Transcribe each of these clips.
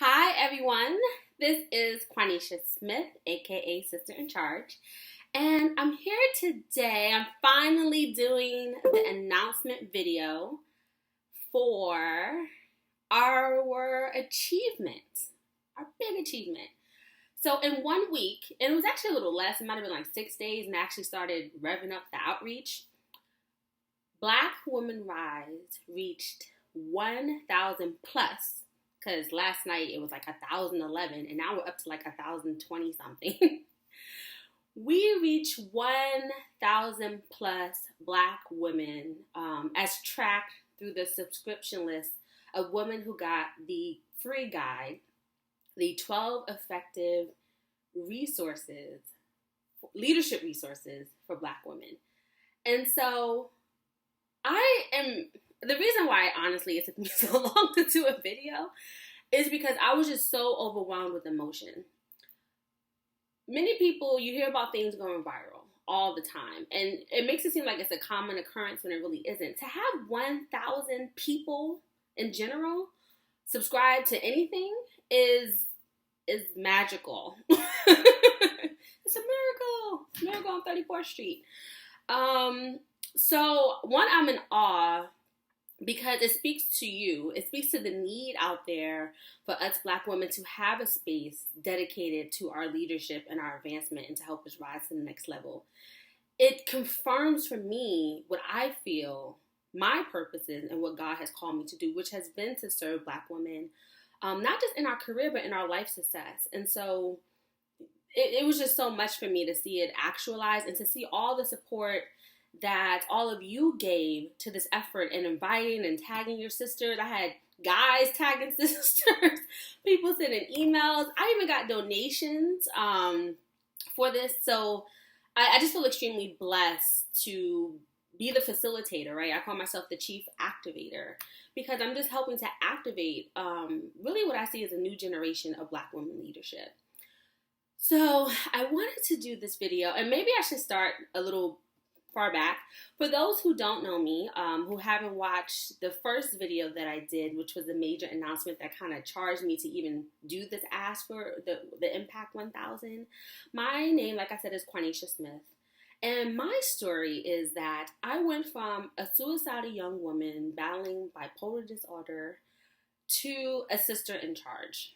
Hi, everyone. This is Quanisha Smith, aka Sister in Charge, and I'm here today. I'm finally doing the announcement video for our achievement, our big achievement. So, in 1 week, and it was actually a little less, it might have been like 6 days, and I actually started revving up the outreach. Black Women Rise reached 1,000 plus because last night it was like 1,011 and now we're up to like 1,020 something. We reached 1,000 plus Black women as tracked through the subscription list of women who got the free guide, the 12 effective resources, leadership resources for Black women. And so the reason why honestly it took me so long to do a video is because I was just so overwhelmed with emotion. Many people, you hear about things going viral all the time, and it makes it seem like it's a common occurrence when it really isn't. To have 1,000 people in general subscribe to anything is magical. It's a miracle on 34th Street. So one, I'm in awe because it speaks to you. It speaks to the need out there for us Black women to have a space dedicated to our leadership and our advancement and to help us rise to the next level. It confirms for me what I feel my purpose is and what God has called me to do, which has been to serve Black women, not just in our career, but in our life success. And so it was just so much for me to see it actualize and to see all the support that all of you gave to this effort and inviting and tagging your sisters. I had guys tagging sisters, people sending emails. I even got donations for this. So I just feel extremely blessed to be the facilitator, right? I call myself the chief activator because I'm just helping to activate really what I see as a new generation of Black women leadership. So I wanted to do this video, and maybe I should start a little far back. For those who don't know me, who haven't watched the first video that I did, which was a major announcement that kind of charged me to even do this ask for the Impact 1000. My name, like I said, is Quanisha Smith. And my story is that I went from a suicidal young woman battling bipolar disorder to a sister in charge.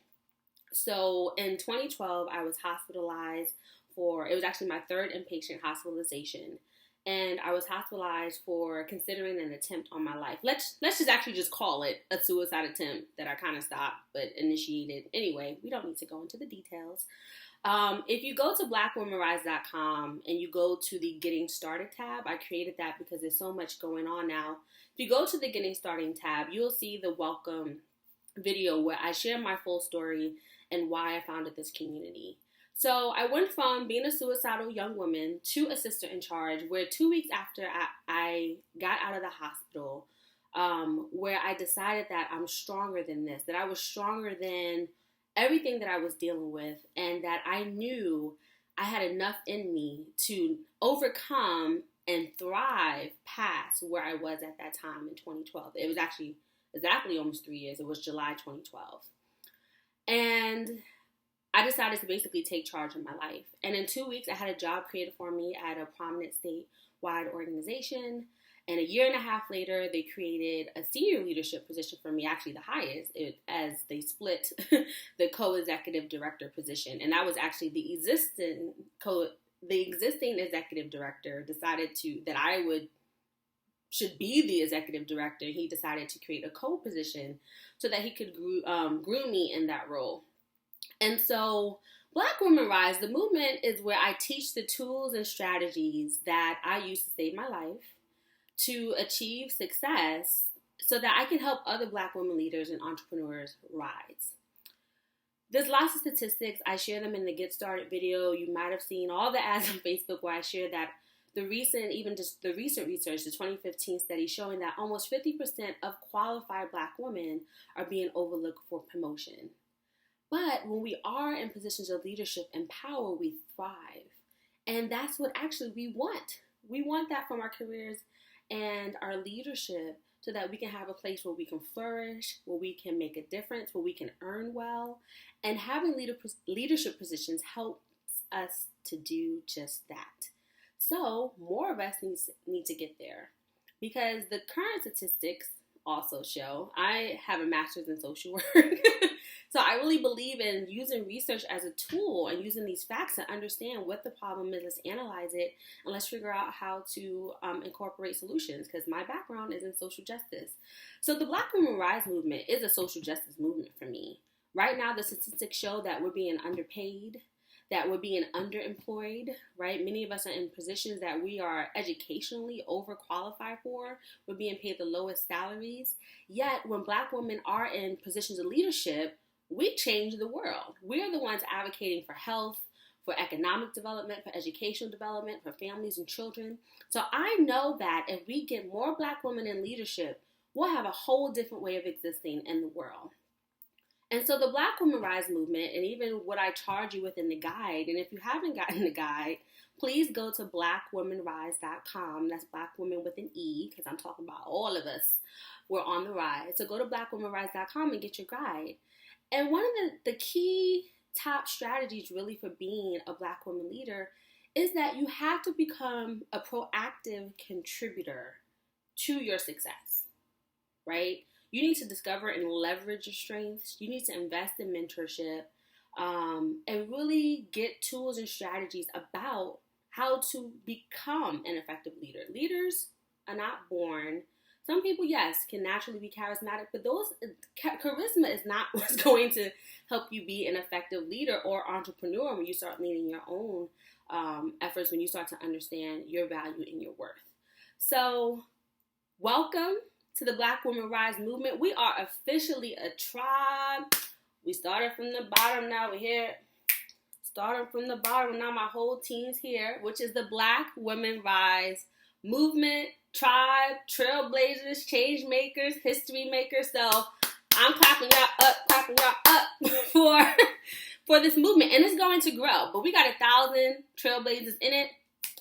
So in 2012, I was hospitalized it was actually my third inpatient hospitalization. And I was hospitalized for considering an attempt on my life. Let's just actually just call it a suicide attempt that I kind of stopped but initiated. Anyway, we don't need to go into the details. If you go to blackwomenrise.com and you go to the Getting Started tab, I created that because there's so much going on now. If you go to the Getting Started tab, you'll see the welcome video where I share my full story and why I founded this community. So I went from being a suicidal young woman to a sister in charge, where 2 weeks after I got out of the hospital, where I decided that I'm stronger than this, that I was stronger than everything that I was dealing with, and that I knew I had enough in me to overcome and thrive past where I was at that time in 2012. It was actually exactly almost 3 years. It was July 2012. And I decided to basically take charge of my life. And in 2 weeks, I had a job created for me at a prominent statewide organization. And a year and a half later, they created a senior leadership position for me, actually the highest, as they split the co-executive director position. And that was actually the existing executive director decided that I should be the executive director. He decided to create a co-position so that he could groom me in that role. And so Black Women Rise, the movement, is where I teach the tools and strategies that I use to save my life, to achieve success, so that I can help other Black women leaders and entrepreneurs rise. There's lots of statistics. I share them in the Get Started video. You might have seen all the ads on Facebook where I share that the recent research, the 2015 study showing that almost 50% of qualified Black women are being overlooked for promotion. But when we are in positions of leadership and power, we thrive. And that's what actually we want. We want that from our careers and our leadership so that we can have a place where we can flourish, where we can make a difference, where we can earn well. And having leadership positions helps us to do just that. So more of us need to get there, because the current statistics also show, I have a master's in social work. So I really believe in using research as a tool and using these facts to understand what the problem is. Let's analyze it and let's figure out how to incorporate solutions, because my background is in social justice. So the Black Women Rise movement is a social justice movement for me. Right now, the statistics show that we're being underpaid, that we're being underemployed, right? Many of us are in positions that we are educationally overqualified for. We're being paid the lowest salaries. Yet when Black women are in positions of leadership, we change the world. We're the ones advocating for health, for economic development, for educational development, for families and children. So I know that if we get more Black women in leadership, we'll have a whole different way of existing in the world. And so the Black Women Rise movement, and even what I charge you with in the guide, and if you haven't gotten the guide, please go to blackwomenrise.com. That's Black women with an E, because I'm talking about all of us. We're on the rise. So go to blackwomenrise.com and get your guide. And one of the key top strategies really for being a Black woman leader is that you have to become a proactive contributor to your success, right? You need to discover and leverage your strengths. You need to invest in mentorship and really get tools and strategies about how to become an effective leader. Leaders are not born. Some people, yes, can naturally be charismatic, but charisma is not what's going to help you be an effective leader or entrepreneur when you start leading your own efforts, when you start to understand your value and your worth. So, welcome to the Black Women Rise movement. We are officially a tribe. We started from the bottom, now we're here. Starting from the bottom, now my whole team's here, which is the Black Women Rise movement, tribe, trailblazers, change makers, history makers. So I'm clapping y'all up for this movement. And it's going to grow. But we got 1,000 trailblazers in it.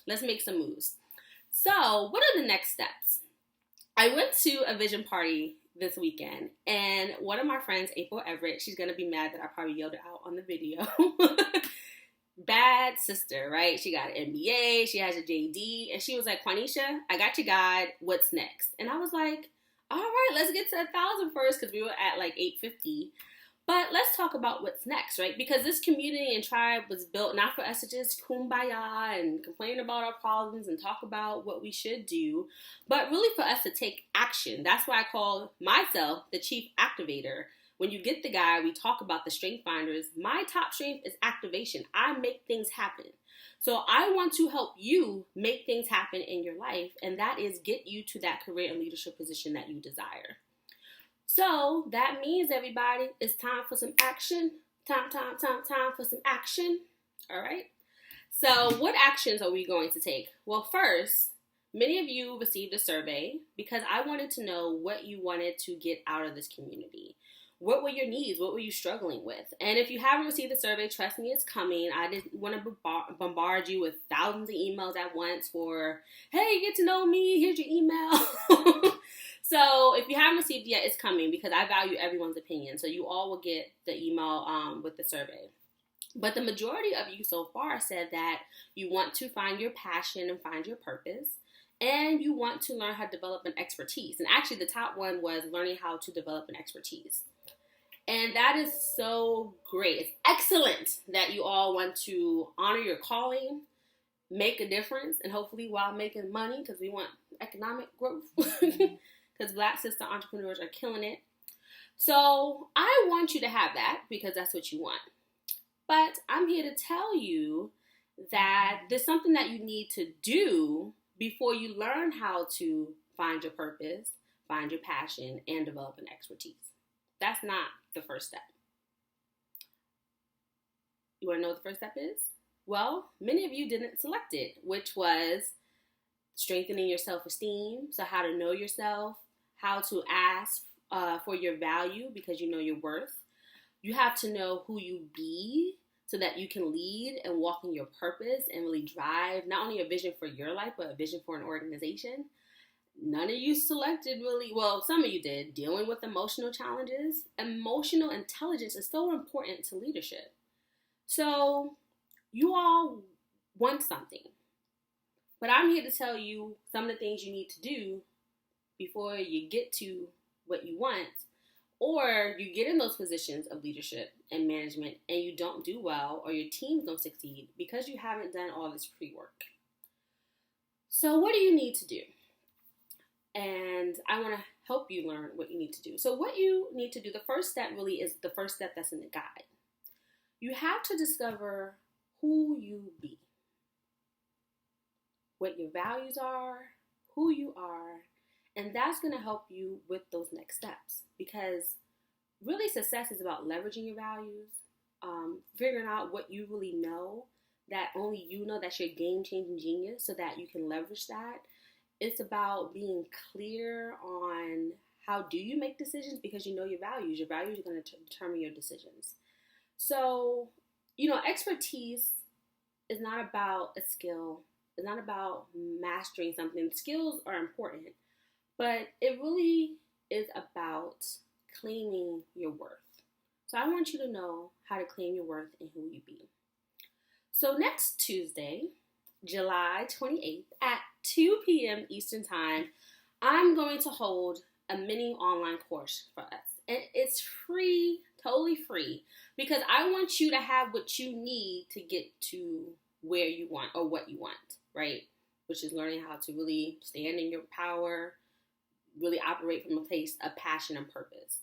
Let's make some moves. So what are the next steps? I went to a vision party this weekend, and one of my friends, April Everett, she's going to be mad that I probably yelled it out on the video. Bad sister, right? She got an MBA, she has a JD, and she was like, Quanisha, I got your guide, what's next? And I was like, all right, let's get to 1,000 first, because we were at like 850. But let's talk about what's next, right? Because this community and tribe was built not for us to just kumbaya and complain about our problems and talk about what we should do, but really for us to take action. That's why I call myself the chief activator. When you get the guide, we talk about the strength finders. My top strength is activation. I make things happen. So I want to help you make things happen in your life, and that is get you to that career and leadership position that you desire. So that means, everybody, it's time for some action. Time for some action. All right. So what actions are we going to take? Well, first, many of you received a survey because I wanted to know what you wanted to get out of this community. What were your needs? What were you struggling with? And if you haven't received the survey, trust me, it's coming. I didn't want to bombard you with thousands of emails at once for, hey, get to know me. Here's your email. So if you haven't received it yet, it's coming because I value everyone's opinion. So you all will get the email with the survey. But the majority of you so far said that you want to find your passion and find your purpose. And you want to learn how to develop an expertise. And actually the top one was learning how to develop an expertise. And that is so great. It's excellent that you all want to honor your calling, make a difference, and hopefully while making money, because we want economic growth. Because Black sister entrepreneurs are killing it. So I want you to have that because that's what you want. But I'm here to tell you that there's something that you need to do before you learn how to find your purpose, find your passion, and develop an expertise. That's not the first step. You want to know what the first step is? Well, many of you didn't select it, which was strengthening your self-esteem. So how to know yourself, how to ask for your value because you know your worth. You have to know who you be so that you can lead and walk in your purpose and really drive not only a vision for your life, but a vision for an organization. None of you selected really, well, some of you did, dealing with emotional challenges. Emotional intelligence is so important to leadership. So you all want something, but I'm here to tell you some of the things you need to do before you get to what you want, or you get in those positions of leadership and management and you don't do well, or your teams don't succeed because you haven't done all this pre-work. So what do you need to do? And I want to help you learn what you need to do. So what you need to do, the first step really is the first step that's in the guide. You have to discover who you be, what your values are, who you are, and that's going to help you with those next steps, because really success is about leveraging your values, figuring out what you really know, that only you know, that's your game-changing genius, so that you can leverage that. It's about being clear on how do you make decisions, because you know your values. Your values are going to determine your decisions. So, expertise is not about a skill. It's not about mastering something. Skills are important, but it really is about claiming your worth. So I want you to know how to claim your worth and who you be. So next Tuesday, July 28th at 2 p.m. Eastern Time, I'm going to hold a mini online course for us. And it's free, totally free, because I want you to have what you need to get to where you want, or what you want, right? Which is learning how to really stand in your power, really operate from a place of passion and purpose.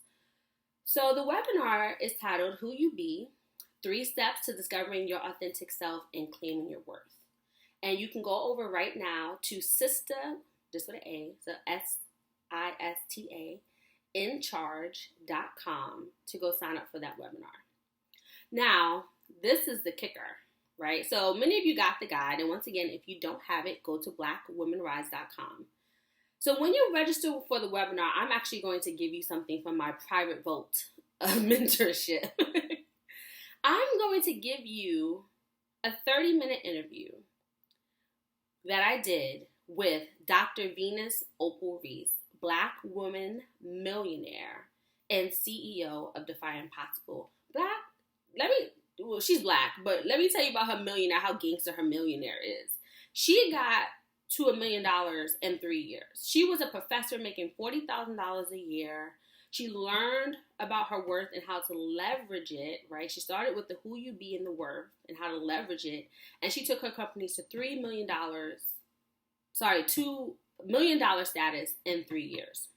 So the webinar is titled Who You Be, 3 Steps to Discovering Your Authentic Self and Claiming Your Worth. And you can go over right now to Sista, just with an A, so SISTA, incharge.com to go sign up for that webinar. Now, this is the kicker, right? So many of you got the guide, and once again, if you don't have it, go to blackwomenrise.com. So when you register for the webinar, I'm actually going to give you something from my private vote of mentorship. I'm going to give you a 30-minute interview that I did with Dr. Venus Opal Reese, Black woman millionaire and CEO of Defy Impossible. She's Black, but let me tell you about her millionaire, how gangster her millionaire is. She got to $1 million in 3 years. She was a professor making $40,000 a year. She learned about her worth and how to leverage it, right? She started with the who you be and the worth and how to leverage it. And she took her companies to $2 million status in 3 years.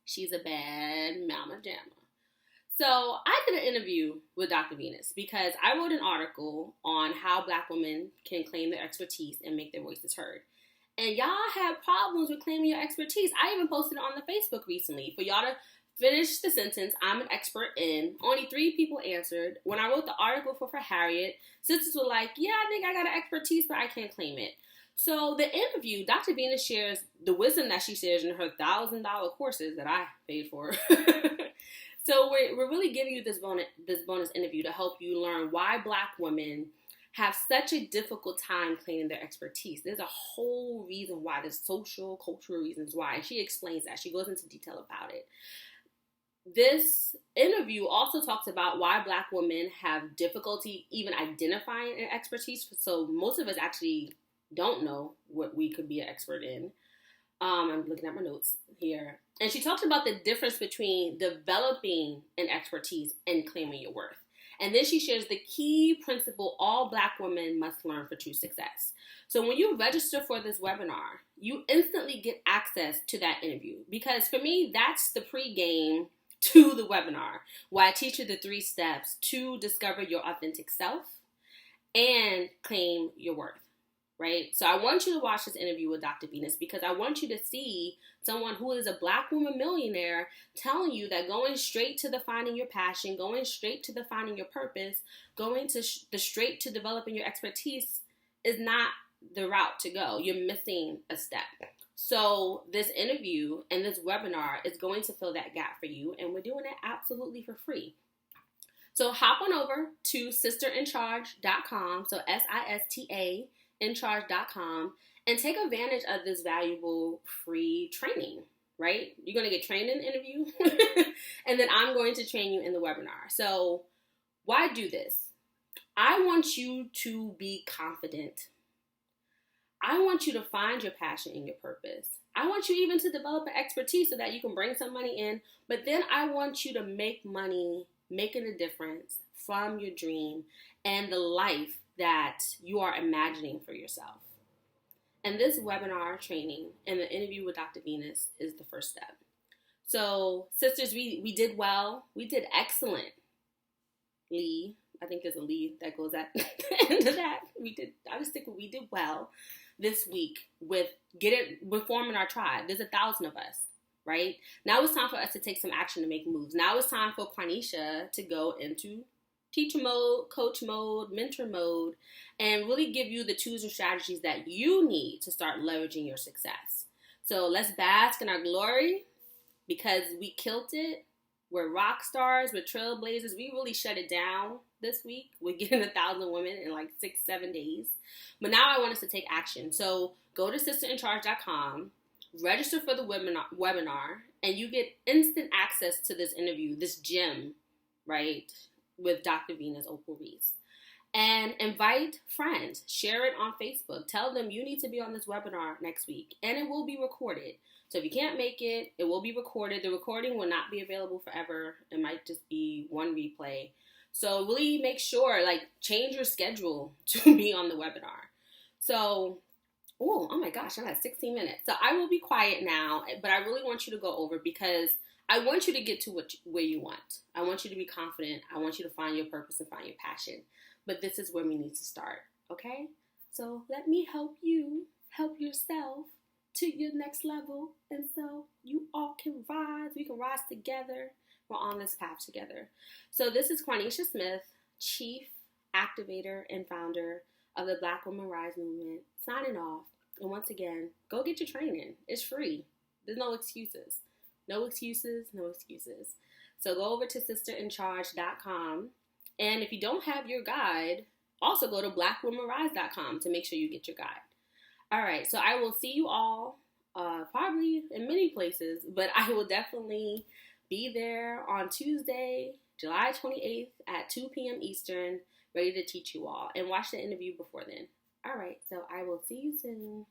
She's a bad mama jamma. So I did an interview with Dr. Venus because I wrote an article on how Black women can claim their expertise and make their voices heard. And y'all have problems with claiming your expertise. I even posted it on the Facebook recently for y'all to finish the sentence, I'm an expert in. Only 3 people answered. When I wrote the article for Harriet, sisters were like, yeah, I think I got an expertise, but I can't claim it. So the interview, Dr. Venus shares the wisdom that she shares in her $1,000 courses that I paid for. So we're really giving you this bonus interview to help you learn why Black women have such a difficult time claiming their expertise. There's a whole reason why. There's social, cultural reasons why. And she explains that. She goes into detail about it. This interview also talks about why Black women have difficulty even identifying an expertise. So most of us actually don't know what we could be an expert in. I'm looking at my notes here. And she talks about the difference between developing an expertise and claiming your worth. And then she shares the key principle all Black women must learn for true success. So when you register for this webinar, you instantly get access to that interview. Because for me, that's the pregame to the webinar, where I teach you the 3 steps to discover your authentic self and claim your worth. Right? So I want you to watch this interview with Dr. Venus because I want you to see someone who is a Black woman millionaire telling you that going straight to defining your passion, going straight to defining your purpose, going to straight to developing your expertise is not the route to go. You're missing a step. So this interview and this webinar is going to fill that gap for you, and we're doing it absolutely for free. So hop on over to sisterincharge.com, so SISTA, incharge.com, and take advantage of this valuable free training, right? You're going to get trained in the interview, and then I'm going to train you in the webinar. So why do this? I want you to be confident. I want you to find your passion and your purpose. I want you even to develop an expertise so that you can bring some money in, but then I want you to make money, making a difference from your dream and the life that you are imagining for yourself. And this webinar training and the interview with Dr. Venus is the first step. So, sisters, we did well. We did excellent. Lee, I think there's a Lee that goes at the end of that. I just think we did well this week with forming our tribe. There's 1,000 of us, right? Now it's time for us to take some action to make moves. Now it's time for Quanisha to go into teacher mode, coach mode, mentor mode, and really give you the tools and strategies that you need to start leveraging your success. So let's bask in our glory because we killed it. We're rock stars, we're trailblazers. We really shut it down this week. We're getting 1,000 women in like 6-7 days. But now I want us to take action. So go to sisterincharge.com, register for the webinar, and you get instant access to this interview, this gem, right, with Dr. Venus Opal Reese. And invite friends. Share it on Facebook. Tell them you need to be on this webinar next week. And it will be recorded. So if you can't make it, it will be recorded. The recording will not be available forever. It might just be one replay. So really make sure, change your schedule to be on the webinar. So, oh my gosh, I'm at 16 minutes. So I will be quiet now, but I really want you to go over because I want you to get to where you want. I want you to be confident. I want you to find your purpose and find your passion. But this is where we need to start, okay? So let me help you help yourself to your next level. And so you all can rise. We can rise together. We're on this path together. So this is Quanisha Smith, Chief Activator and Founder of the Black Women Rise Movement, signing off. And once again, go get your training. It's free. There's no excuses. No excuses, no excuses. So go over to sisterincharge.com. And if you don't have your guide, also go to blackwomenrise.com to make sure you get your guide. All right, so I will see you all probably in many places, but I will definitely be there on Tuesday, July 28th at 2 p.m. Eastern, ready to teach you all. And watch the interview before then. All right, so I will see you soon.